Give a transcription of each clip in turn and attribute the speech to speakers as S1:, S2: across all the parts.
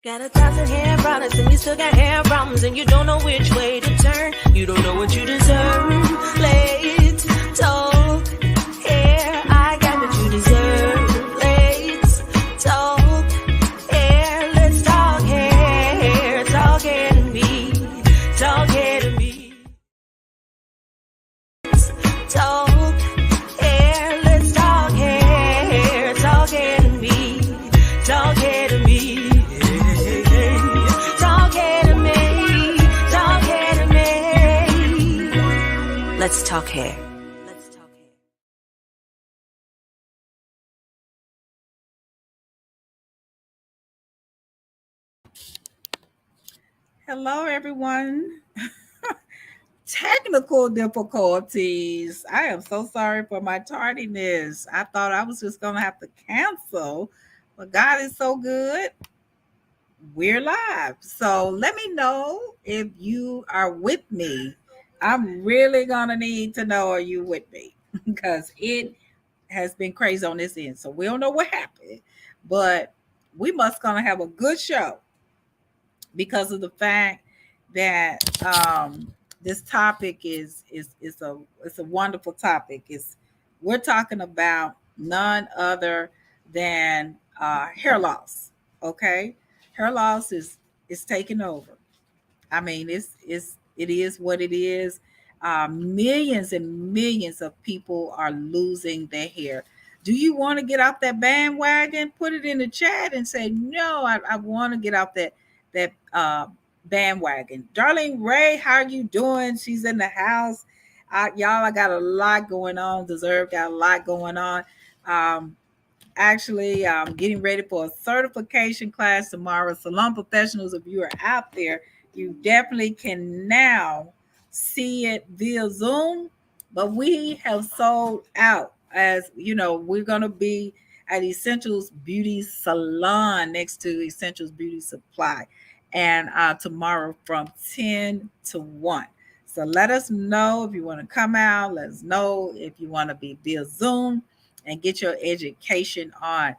S1: Got 1,000 hair products and you still got hair problems and you don't know which way to turn. You don't know what you deserve. Let's talk hair. I got what you deserve. Let's talk hair. Let's talk hair. Talk hair to me. Talk hair to me. Talk hair. Let's talk hair. Talk hair to me. Talk hair to me. Let's talk hair.
S2: Hello, everyone. Technical difficulties. I am so sorry for my tardiness. I thought I was just going to have to cancel, but God is so good. We're live. So let me know if you are with me. I'm really going to need to know, are you with me? Because it has been crazy on this end. So we don't know what happened, but we must going to have a good show because of the fact that this topic is a wonderful topic. We're talking about none other than hair loss. Okay, hair loss is taking over. I mean, it is what it is. Millions and millions of people are losing their hair. Do you want to get off that bandwagon? Put it in the chat and say, no, I want to get off that bandwagon. Darlene Ray, how are you doing? She's in the house. Y'all, I got a lot going on. Deserve got a lot going on. Actually, I'm getting ready for a certification class tomorrow. Salon professionals, if you are out there, you definitely can now see it via Zoom. But we have sold out. As you know, we're going to be at Essentials Beauty Salon next to Essentials Beauty Supply, and tomorrow from 10 to 1. So let us know if you want to come out. Let us know if you want to be via Zoom and get your education on.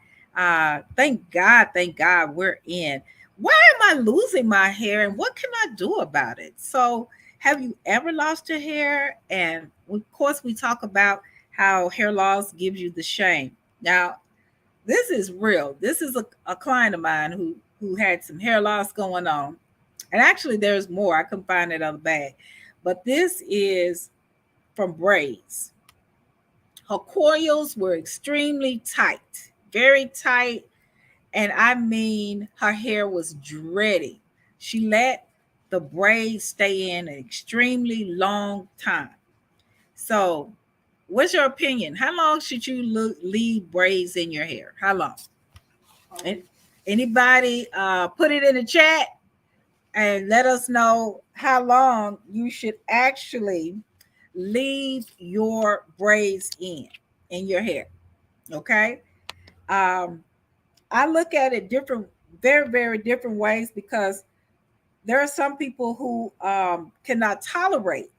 S2: Thank God we're in. Why am I losing my hair and what can I do about it? So, have you ever lost your hair? And of course, we talk about how hair loss gives you the shame. Now, this is real. This is a client of mine who had some hair loss going on. And actually, there's more. I couldn't find that other bag. But this is from Braids. Her coils were extremely tight, very tight. And I mean, her hair was dready. She let the braids stay in an extremely long time. So, what's your opinion? How long should you leave braids in your hair? How long? Anybody put it in the chat and let us know how long you should actually leave your braids in your hair. Okay. I look at it different, very, very different ways because there are some people who cannot tolerate.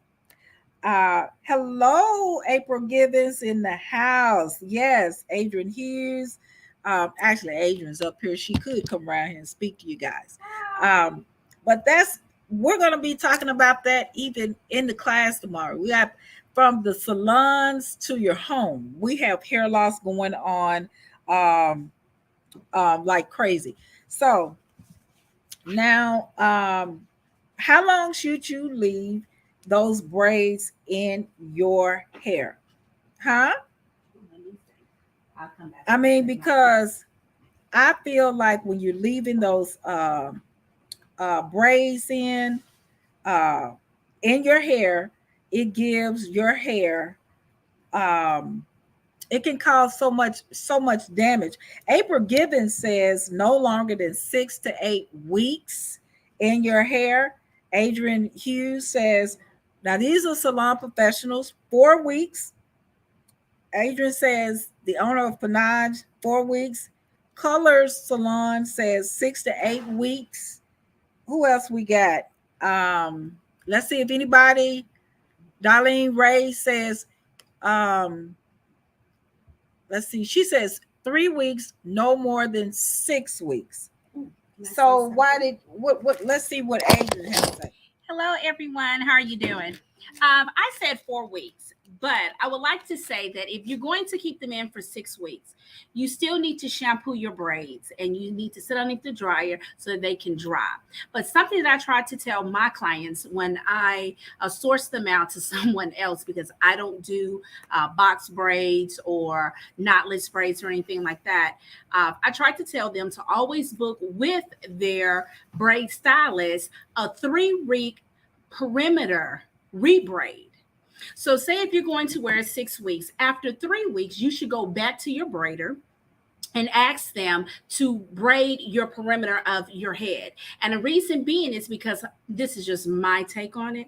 S2: Hello, April Gibbons in the house. Yes, Adrian Hughes. Actually, Adrian's up here. She could come around here and speak to you guys. But we're going to be talking about that even in the class tomorrow. We have from the salons to your home. We have hair loss going on like crazy. So now, how long should you leave those braids in your hair? Huh? I mean, because I feel like when you're leaving those braids in your hair, it gives your hair it can cause so much damage. April Gibbons says no longer than 6 to 8 weeks in your hair. Adrian Hughes says, now these are salon professionals, 4 weeks. Adrian says, the owner of Panage, 4 weeks. Colors Salon says 6 to 8 weeks. Who else we got? Let's see if anybody, Darlene Ray says, let's see, she says 3 weeks, no more than 6 weeks.
S3: Can I say
S2: So why
S3: something?
S2: did what let's see what Adrian has to say.
S4: Hello, everyone. How are you doing? I said 4 weeks, but I would like to say that if you're going to keep them in for 6 weeks, you still need to shampoo your braids and you need to sit underneath the dryer so that they can dry. But something that I try to tell my clients when I source them out to someone else, because I don't do box braids or knotless braids or anything like that, I try to tell them to always book with their braid stylist a 3 week perimeter rebraid. So, say if you're going to wear it 6 weeks, after 3 weeks, you should go back to your braider and ask them to braid your perimeter of your head. And the reason being is because this is just my take on it,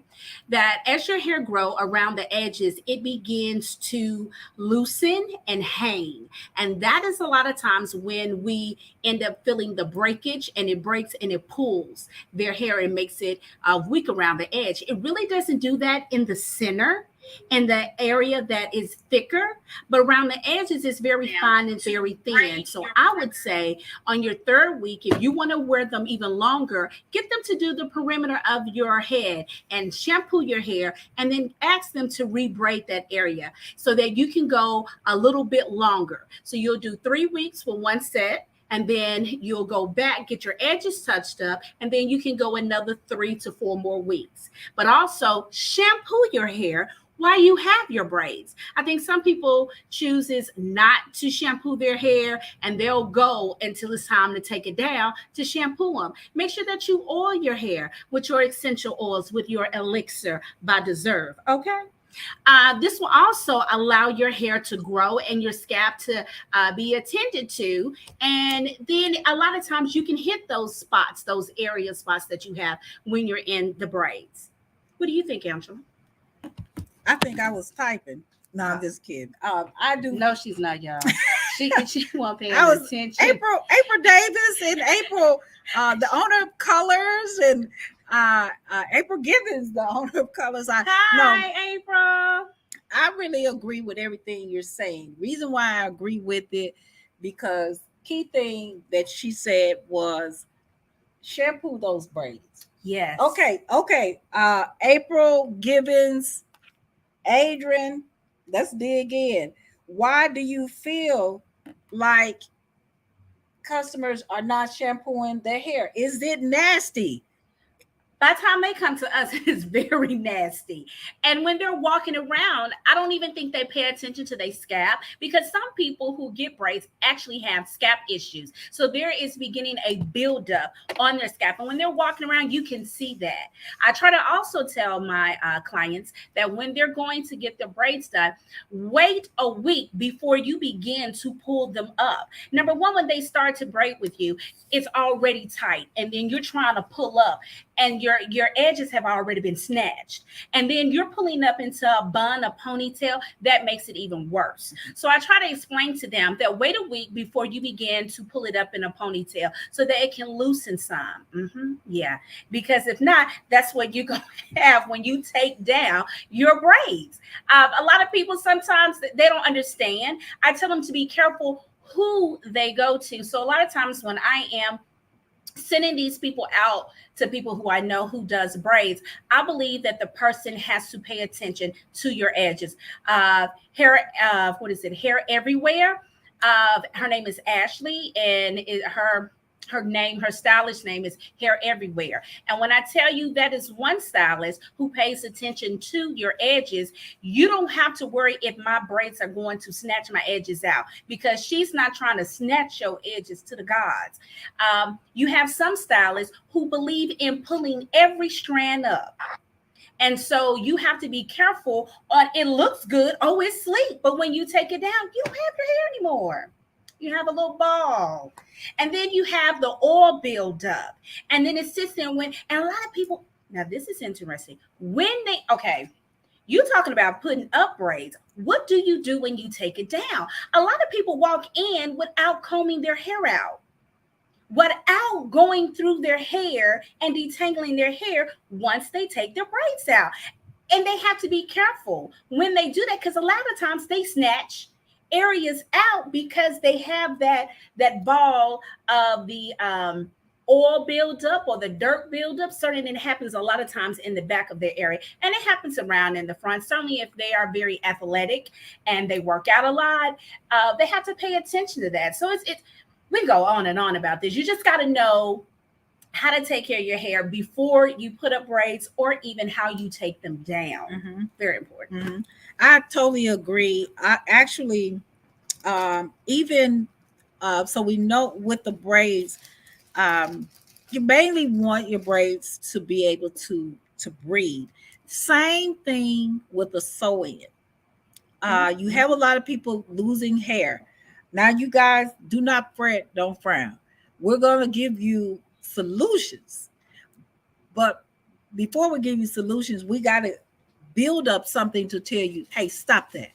S4: that as your hair grow around the edges, it begins to loosen and hang. And that is a lot of times when we end up feeling the breakage, and it breaks and it pulls their hair and makes it weak around the edge. It really doesn't do that in the center, in the area that is thicker, but around the edges it's very fine and very thin. So I would say on your 3rd week, if you want to wear them even longer, get them to do the perimeter of your head and shampoo your hair, and then ask them to rebraid that area so that you can go a little bit longer. So you'll do 3 weeks for one set, and then you'll go back, get your edges touched up, and then you can go another 3 to 4 more weeks. But also shampoo your hair while you have your braids. I think some people chooses not to shampoo their hair, and they'll go until it's time to take it down to shampoo them. Make sure that you oil your hair with your essential oils, with your Elixir by Deserve. Okay. This will also allow your hair to grow and your scalp to be attended to. And then a lot of times you can hit those spots, those area spots that you have when you're in the braids. What do you think, Angela?
S2: I think I was typing. No, I'm just kidding. I do.
S4: No, she's not, y'all. She won't pay
S2: I was
S4: attention.
S2: April Davis and April, the owner of Colors, and April Givens, the owner of Colors.
S4: Hi, April.
S2: I really agree with everything you're saying. Reason why I agree with it, because key thing that she said was shampoo those braids.
S4: Yes.
S2: Okay. April Givens, Adrian, let's dig in. Why do you feel like customers are not shampooing their hair? Is it nasty?
S4: By the time they come to us, it's very nasty. And when they're walking around, I don't even think they pay attention to their scalp, because some people who get braids actually have scalp issues. So there is beginning a buildup on their scalp. And when they're walking around, you can see that. I try to also tell my clients that when they're going to get their braids done, wait a week before you begin to pull them up. Number one, when they start to braid with you, it's already tight. And then you're trying to pull up, and your edges have already been snatched, and then you're pulling up into a bun, a ponytail. That makes it even worse. So I try to explain to them that wait a week before you begin to pull it up in a ponytail so that it can loosen some. Yeah, because if not, that's what you're going to have when you take down your braids. A lot of people sometimes they don't understand. I tell them to be careful who they go to. So a lot of times when I am sending these people out to people who I know who does braids, I believe that the person has to pay attention to your edges. Hair, what is it? Hair Everywhere. Her name is Ashley, and her stylist name is Hair Everywhere. And when I tell you that is one stylist who pays attention to your edges, you don't have to worry if my braids are going to snatch my edges out, because she's not trying to snatch your edges to the gods. You have some stylists who believe in pulling every strand up. And so you have to be careful on it looks good. Oh, it's sleek. But when you take it down, you don't have your hair anymore. You have a little ball. And then you have the oil build up. And then it sits there and a lot of people, now this is interesting. You talking about putting up braids. What do you do when you take it down? A lot of people walk in without combing their hair out, without going through their hair and detangling their hair once they take their braids out. And they have to be careful when they do that, because a lot of times they snatch areas out because they have that ball of the oil buildup or the dirt buildup, certainly it happens a lot of times in the back of their area. And it happens around in the front. Certainly if they are very athletic and they work out a lot, they have to pay attention to that. So it's we go on and on about this. You just got to know how to take care of your hair before you put up braids or even how you take them down. Very important.
S2: I totally agree. I actually, even so we know with the braids, you mainly want your braids to be able to breathe. Same thing with the sew-in. You have a lot of people losing hair. Now, you guys do not fret, don't frown. We're going to give you solutions. But before we give you solutions, we got to build up something to tell you, hey, stop that.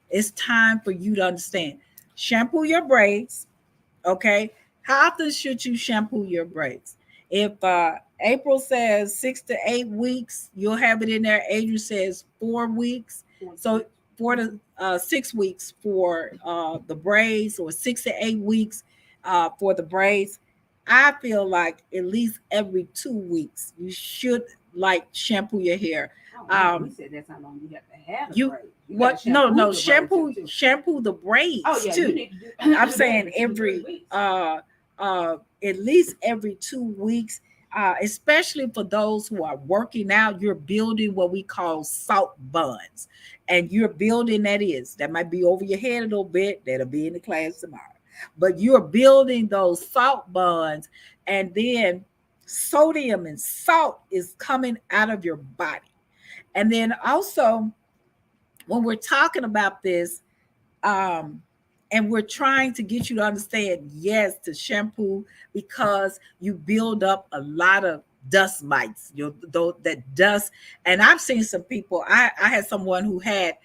S2: It's time for you to understand. Shampoo your braids, okay? How often should you shampoo your braids? If April says 6 to 8 weeks, you'll have it in there. Adrian says 4 weeks. So 4 to 6 weeks for the braids, or 6 to 8 weeks for the braids. I feel like at least every 2 weeks you should like shampoo your hair.
S4: We said that's how long you have to have
S2: you
S4: braids.
S2: what? No, shampoo the braids too.
S4: You need to do,
S2: I'm saying every at least every 2 weeks, especially for those who are working out. You're building what we call salt buns, and you're building that might be over your head a little bit. That'll be in the class tomorrow, but you're building those salt buns, and then sodium and salt is coming out of your body. And then also, when we're talking about this, and we're trying to get you to understand, yes, to shampoo, because you build up a lot of dust mites, that dust. And I've seen some people, I had someone who had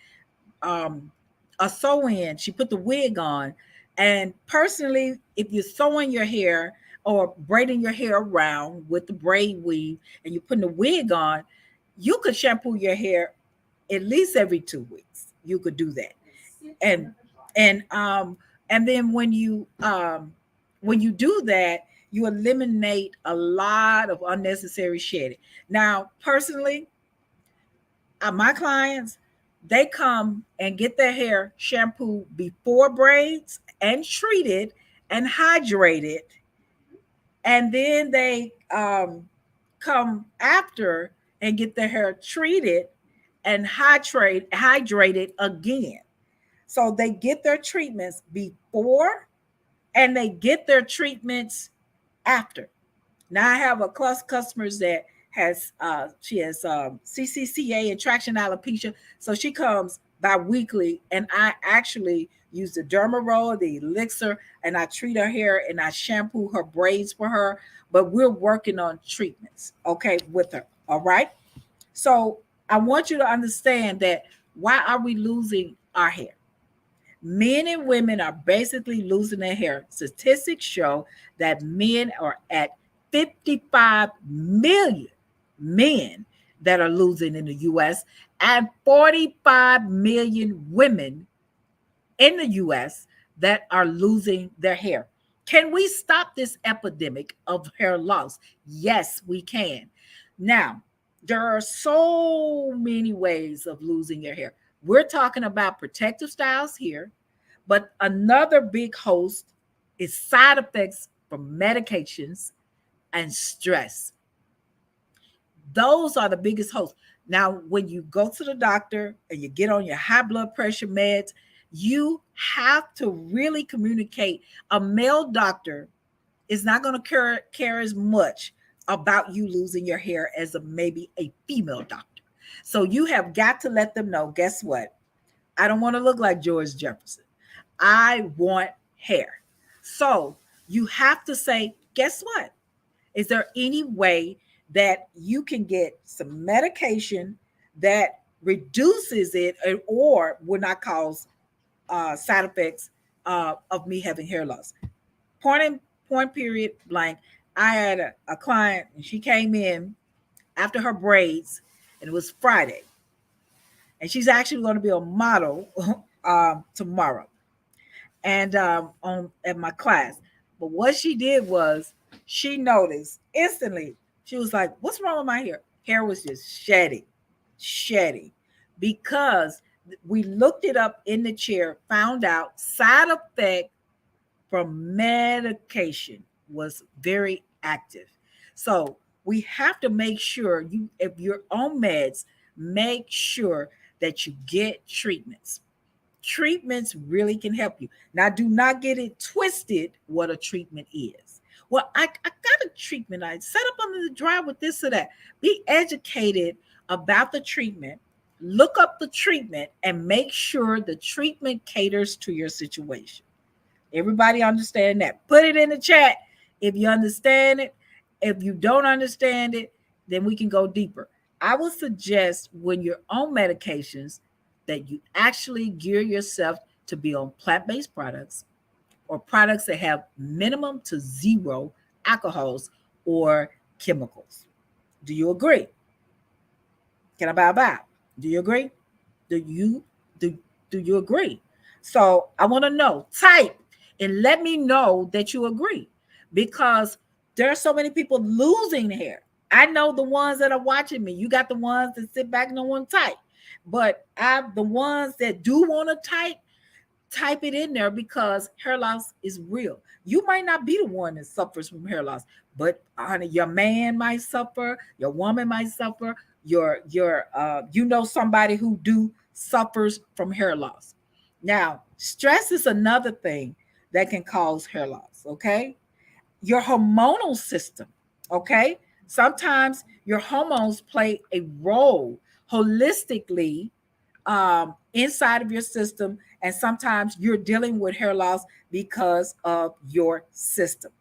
S2: a sew-in. She put the wig on. And personally, if you're sewing your hair or braiding your hair around with the braid weave and you're putting the wig on, you could shampoo your hair at least every 2 weeks. You could do that. And then when you do that, you eliminate a lot of unnecessary shedding. Now, personally, my clients, they come and get their hair shampooed before braids and treated and hydrated, and then they come after and get their hair treated and hydrated again. So they get their treatments before and they get their treatments after. Now I have a class customers that she has CCCA and traction alopecia, so she comes bi-weekly, and I actually use the derma roll, the elixir, and I treat her hair and I shampoo her braids for her. But we're working on treatments, okay, with her. All right. So I want you to understand that why are we losing our hair? Men and women are basically losing their hair. Statistics show that men are at 55 million men that are losing in the US, and 45 million women in the US that are losing their hair. Can we stop this epidemic of hair loss? Yes, we can. Now, there are so many ways of losing your hair. We're talking about protective styles here, but another big host is side effects from medications and stress. Those are the biggest hosts. Now, when you go to the doctor and you get on your high blood pressure meds, you have to really communicate. A male doctor is not going to care as much about you losing your hair as maybe a female doctor. So you have got to let them know, guess what? I don't want to look like George Jefferson. I want hair. So you have to say, guess what? Is there any way that you can get some medication that reduces it or will not cause side effects of me having hair loss? Point period blank. I had a client, and she came in after her braids, and it was Friday. And she's actually going to be a model tomorrow, and on at my class. But what she did was She noticed instantly. She was like, "What's wrong with my hair?" Hair was just shedding, because we looked it up in the chair, found out side effect from medication was very active. So we have to make sure you, if you're on meds, make sure that you get treatments. Treatments really can help you. Now, do not get it twisted what a treatment is. Well, I got a treatment. I set up under the dry with this or that. Be educated about the treatment. Look up the treatment and make sure the treatment caters to your situation. Everybody understand that? Put it in the chat if you understand it. If you don't understand it, then we can go deeper. I would suggest when you're on medications that you actually gear yourself to be on plant-based products or products that have minimum to zero alcohols or chemicals. Do you agree? Can I bow bow? Do you agree? Do you do do you agree? So I want to know. Type and let me know that you agree, because there are so many people losing hair. I know the ones that are watching me. You got the ones that sit back and don't want to type, but I the ones that do want to type it in there, because hair loss is real. You might not be the one that suffers from hair loss, but honey, your man might suffer, your woman might suffer, you know somebody who do suffers from hair loss. Now, stress is another thing that can cause hair loss, okay? Your hormonal system, okay? Sometimes your hormones play a role holistically inside of your system, and sometimes you're dealing with hair loss because of your system.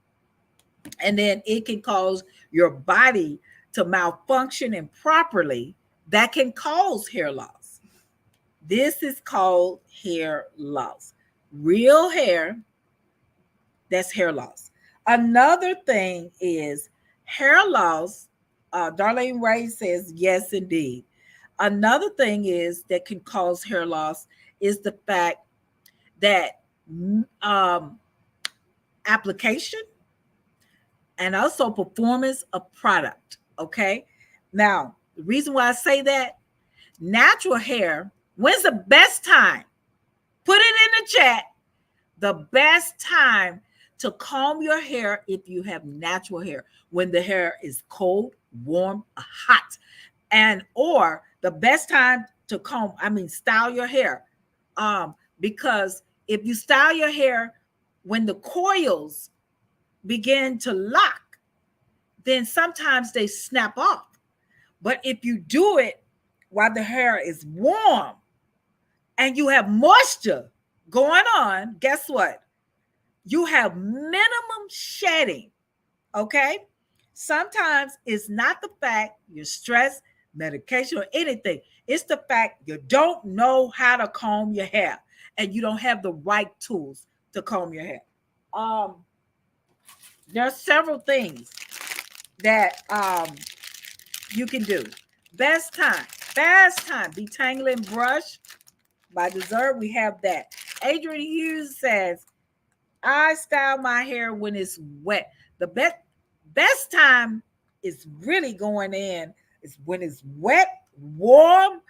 S2: And then it can cause your body to malfunction improperly, that can cause hair loss. This is called hair loss. Real hair, that's hair loss. Another thing is hair loss. Darlene Ray says, yes, indeed. Another thing is that can cause hair loss is the fact that um, application and also performance of product. Okay. Now, the reason why I say that, natural hair, when's the best time? Put it in the chat. The best time to comb your hair if you have natural hair, when the hair is cold, warm, hot, and or the best time to comb, I mean style your hair. Because if you style your hair when the coils begin to lock, then sometimes they snap off. But if you do it while the hair is warm and you have moisture going on, guess what? You have minimum shedding. Okay. Sometimes it's not the fact you're stressed, medication, or anything. It's the fact you don't know how to comb your hair and you don't have the right tools to comb your hair. Um, there are several things that you can do. Best time, detangling brush by dessert. We have that. Adrian Hughes says, I style my hair when it's wet. The best time is really going in is when it's wet, warm,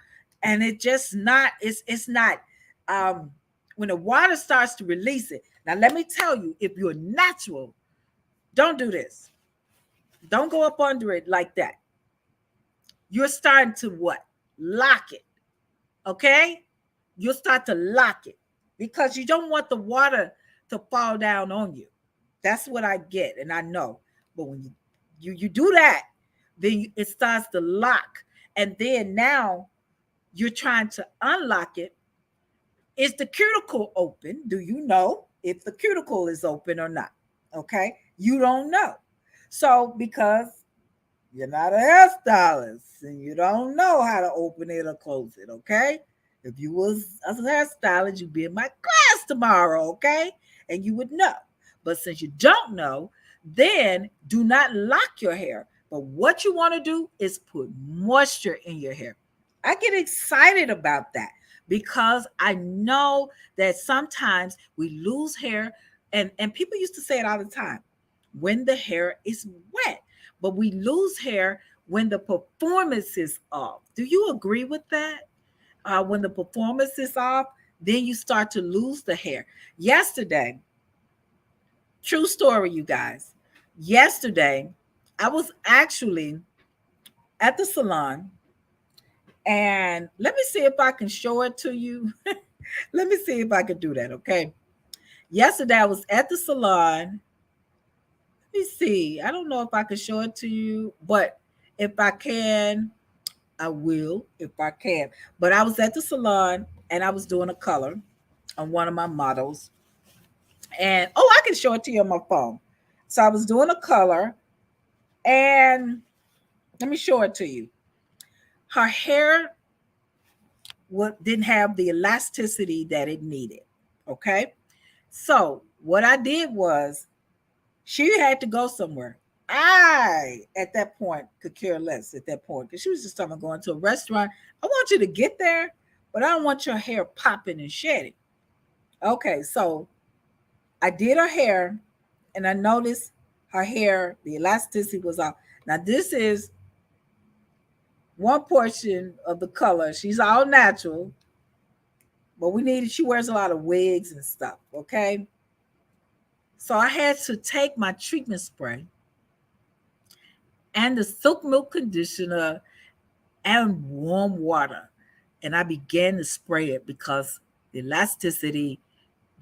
S2: and it just not, it's not when the water starts to release it. Now let me tell you, if you're natural, don't do this. Don't go up under it like that. You're starting to what? Lock it. Okay? You'll start to lock it because you don't want the water to fall down on you. That's what I get and I know. But when you do that, then it starts to lock. And then now you're trying to unlock it. Is the cuticle open? Do you know if the cuticle is open or not? Okay? You don't know. So because you're not a hairstylist and you don't know how to open it or close it, okay? If you was a hairstylist, you'd be in my class tomorrow, okay? And you would know. But since you don't know, then do not lock your hair. But what you want to do is put moisture in your hair. I get excited about that because I know that sometimes we lose hair, and people used to say it all the time. when the hair is wet, but we lose hair when the performance is off. Do you agree with that? When the performance is off, then you start to lose the hair. Yesterday, true story, you guys. Yesterday, I was actually at the salon, and let me see if I can show it to you. Let me see if I can do that, okay? Yesterday, I was at the salon. Let me see. I don't know if I can show it to you, but if I can, I will if I can. But I was at the salon and I was doing a color on one of my models. And oh, I can show it to you on my phone. So I was doing a color, and let me show it to you. Her hair didn't have the elasticity that it needed. Okay. So what I did was she had to go somewhere. I, at that point, could care less at that point because she was just talking about going to a restaurant. I want you to get there, but I don't want your hair popping and shedding. Okay, so I did her hair, and I noticed her hair, the elasticity was off. Now, this is one portion of the color. She's all natural, but she wears a lot of wigs and stuff, okay? So I had to take my treatment spray and the silk milk conditioner and warm water. And I began to spray it because the elasticity,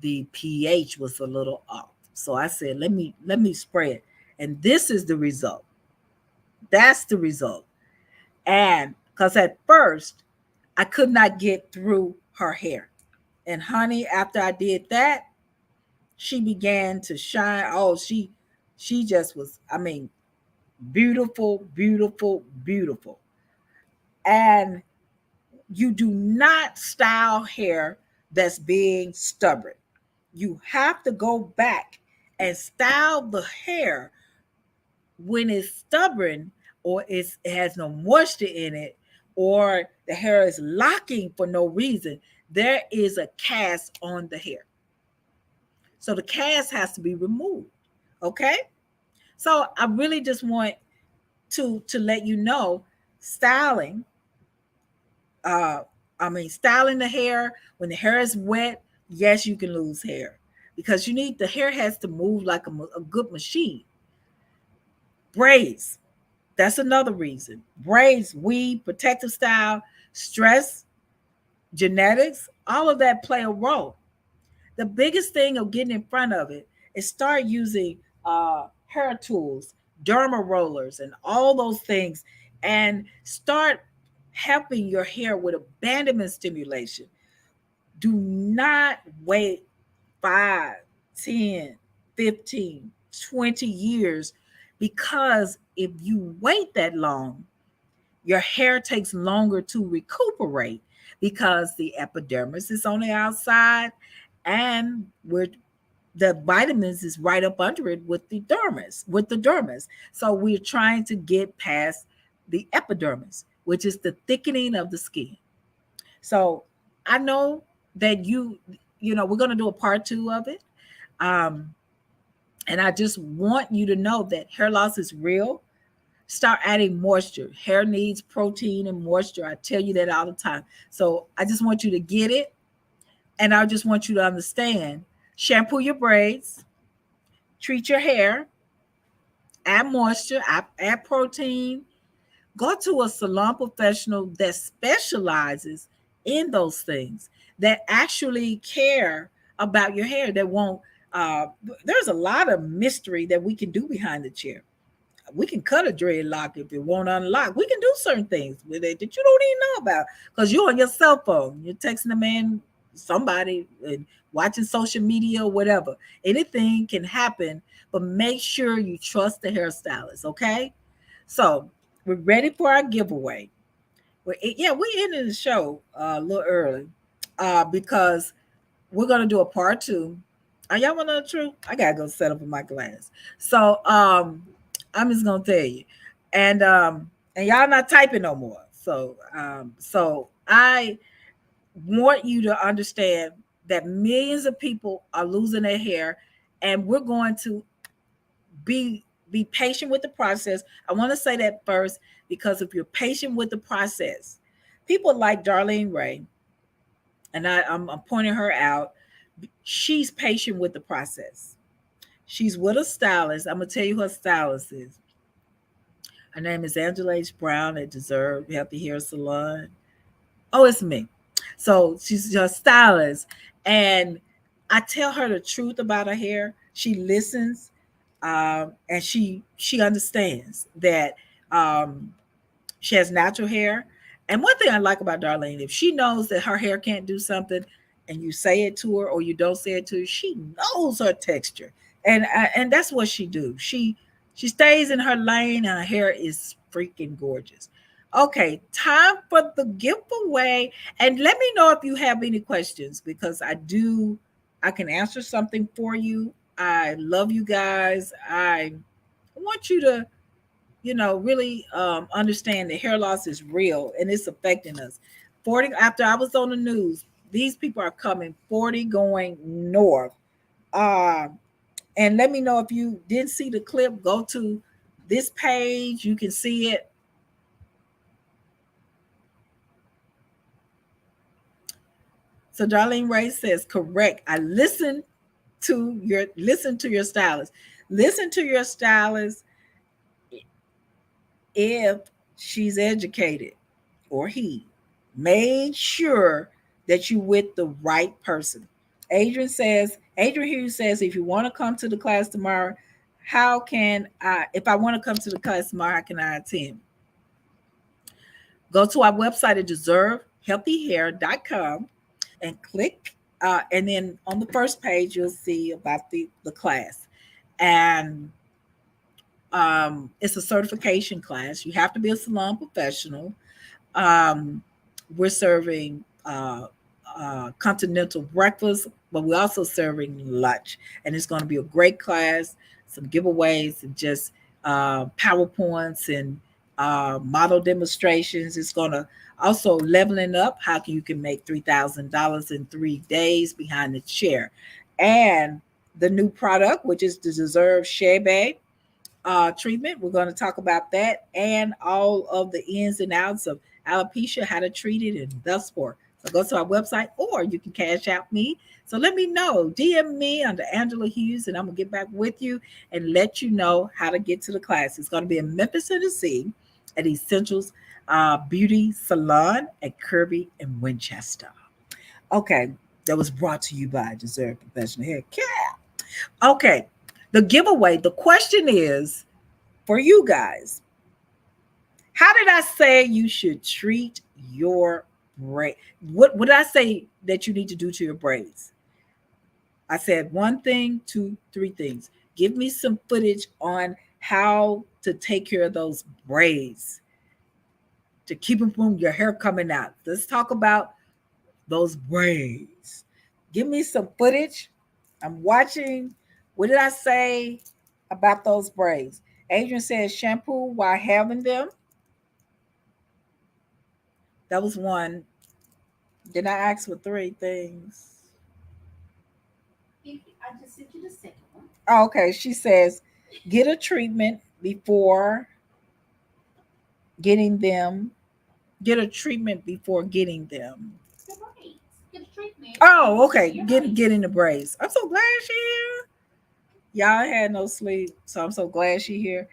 S2: the pH was a little off. So I said, let me spray it. And this is the result. That's the result. And because at first I could not get through her hair. And honey, after I did that, she began to shine. Oh, she just was, I mean, beautiful, beautiful, beautiful. And you do not style hair that's being stubborn. You have to go back and style the hair when it's stubborn, or it has no moisture in it, or the hair is locking for no reason. There is a cast on the hair. So the cast has to be removed. Okay? So I really just want to let you know, styling uh styling the hair when the hair is wet, yes, you can lose hair because the hair has to move like a good machine. Braids, that's another reason. Braids, weave, protective style, stress, genetics, all of that play a role. The biggest thing of getting in front of it is start using hair tools, derma rollers, and all those things, and start helping your hair with abandonment stimulation. Do not wait 5, 10, 15, 20 years, because if you wait that long, your hair takes longer to recuperate because the epidermis is on the outside, and the vitamins is right up under it with the dermis. So we're trying to get past the epidermis, which is the thickening of the skin. So I know that we're going to do a part 2 of it. Um, and I just want you to know that hair loss is real. Start adding moisture. Hair needs protein and moisture. I tell you that all the time. So I just want you to get it. And I just want you to understand, shampoo your braids, treat your hair, add moisture, add protein. Go to a salon professional that specializes in those things, that actually care about your hair, that won't. There's a lot of mystery that we can do behind the chair. We can cut a dreadlock if it won't unlock. We can do certain things with it that you don't even know about because you're on your cell phone. You're texting a man, somebody, and watching social media or whatever. Anything can happen, but make sure you trust the hairstylist, okay? So we're ready for our giveaway. We're ending the show a little early because we're gonna do a part 2. Are y'all want to know the truth? I gotta go set up in my glass. So I'm just gonna tell you, and y'all not typing no more. So I want you to understand that millions of people are losing their hair, and we're going to Be patient with the process. I want to say that first because if you're patient with the process, people like Darlene Ray, and I'm pointing her out. She's patient with the process. She's with a stylist. I'm gonna tell you who her stylist is. Her name is Angela H. Brown at Deserve Healthy Hair Salon. Oh, it's me. So she's a stylist, and I tell her the truth about her hair. She listens, and she understands that um, she has natural hair. And one thing I like about Darlene, if she knows that her hair can't do something, and you say it to her or you don't say it to her, she knows her texture, and that's what she do. She stays in her lane, and her hair is freaking gorgeous. Okay, time for the giveaway, and let me know if you have any questions because I can answer something for you. I love you guys. I want you to really understand that hair loss is real and it's affecting us. 40, after I was on the news, these people are coming 40 going north. Uh, and let me know if you didn't see the clip, go to this page. You can see it. So Darlene Ray says, correct. I listen to your stylist. Listen to your stylist if she's educated or he made sure that you with the right person. Adrian Hughes says, if you want to come to the class tomorrow, if I want to come to the class tomorrow, how can I attend? Go to our website at deservehealthyhair.com and click, and then on the first page, you'll see about the class. And it's a certification class. You have to be a salon professional. Um, we're serving continental breakfast, but we're also serving lunch. And it's going to be a great class, some giveaways, and just PowerPoints and model demonstrations. It's going to also leveling up how you can make $3,000 in 3 days behind the chair. And the new product, which is the Deserve Shebe treatment. We're going to talk about that and all of the ins and outs of alopecia, how to treat it, and thus forth. So go to our website, or you can cash out me. So let me know. DM me under Angela Hughes, and I'm going to get back with you and let you know how to get to the class. It's going to be in Memphis, Tennessee at Essentials Beauty Salon at Kirby and Winchester. Okay, that was brought to you by Deserve Professional Hair Care. Okay, the giveaway, the question is for you guys. How did I say you should treat your braid? What did I say that you need to do to your braids? I said one thing, two, three things. Give me some footage on how to take care of those braids to keep them from your hair coming out. Let's talk about those braids. Give me some footage. I'm watching. What did I say about those braids? Adrian says shampoo while having them. That was one. Did I ask for three things?
S4: I just sent you the second one.
S2: Oh, okay. She says get a treatment before getting them. Get a treatment before getting them.
S4: The braids. Get a treatment.
S2: Oh, okay. Getting the braids. I'm so glad she here. Y'all had no sleep, so I'm so glad she here.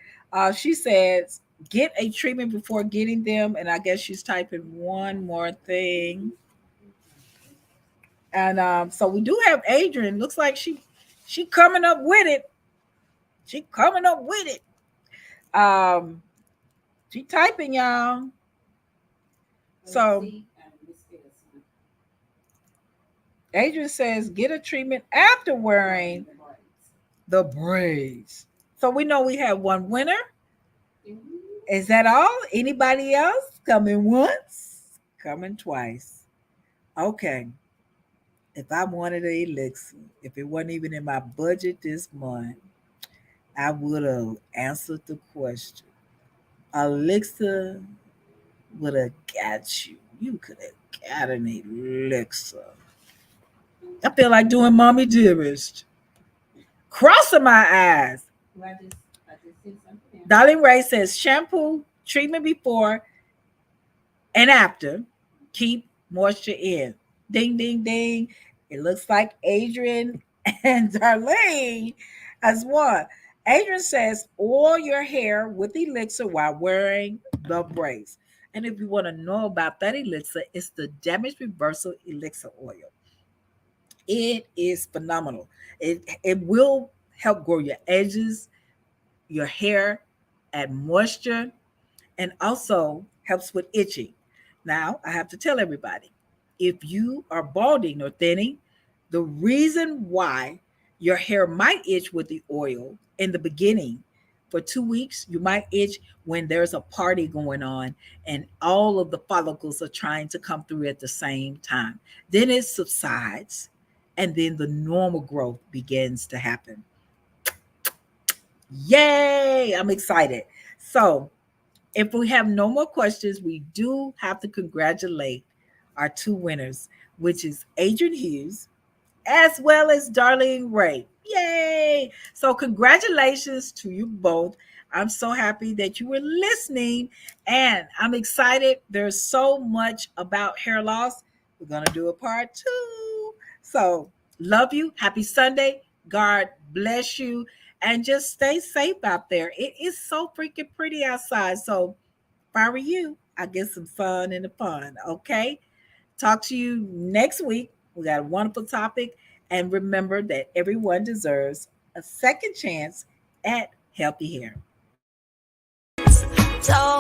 S2: She says get a treatment before getting them, and I guess she's typing one more thing. And so we do have Adrian. Looks like she coming up with it. She coming up with it. She typing, y'all. So Adrian says get a treatment after wearing the braids. So we know we have one winner. Is that all? Anybody else? Coming once, coming twice. Okay. If I wanted an elixir, if it wasn't even in my budget this month, I would have answered the question. Elixir would have got you. You could have got an elixir. I feel like doing Mommy Dearest. Crossing my eyes.
S4: Well, I just said something.
S2: Darling Ray says shampoo, treatment before and after. Keep moisture in. Ding, ding, ding. It looks like Adrian and Darlene has won. Adrian says, oil your hair with Elixir while wearing the braids. And if you want to know about that Elixir, it's the damage reversal Elixir oil. It is phenomenal. It will help grow your edges, your hair, add moisture, and also helps with itching. Now, I have to tell everybody, if you are balding or thinning, the reason why your hair might itch with the oil in the beginning for 2 weeks, you might itch when there's a party going on and all of the follicles are trying to come through at the same time. Then it subsides and then the normal growth begins to happen. Yay! I'm excited. So, if we have no more questions, we do have to congratulate our two winners, which is Adrian Hughes as well as Darlene Ray. Yay! So, congratulations to you both. I'm so happy that you were listening, and I'm excited. There's so much about hair loss. We're going to do a part two. So, love you. Happy Sunday. God bless you. And just stay safe out there. It is so freaking pretty outside. So, if I were you, I get some fun in the fun. Okay. Talk to you next week. We got a wonderful topic. And remember that everyone deserves a second chance at healthy hair.
S1: So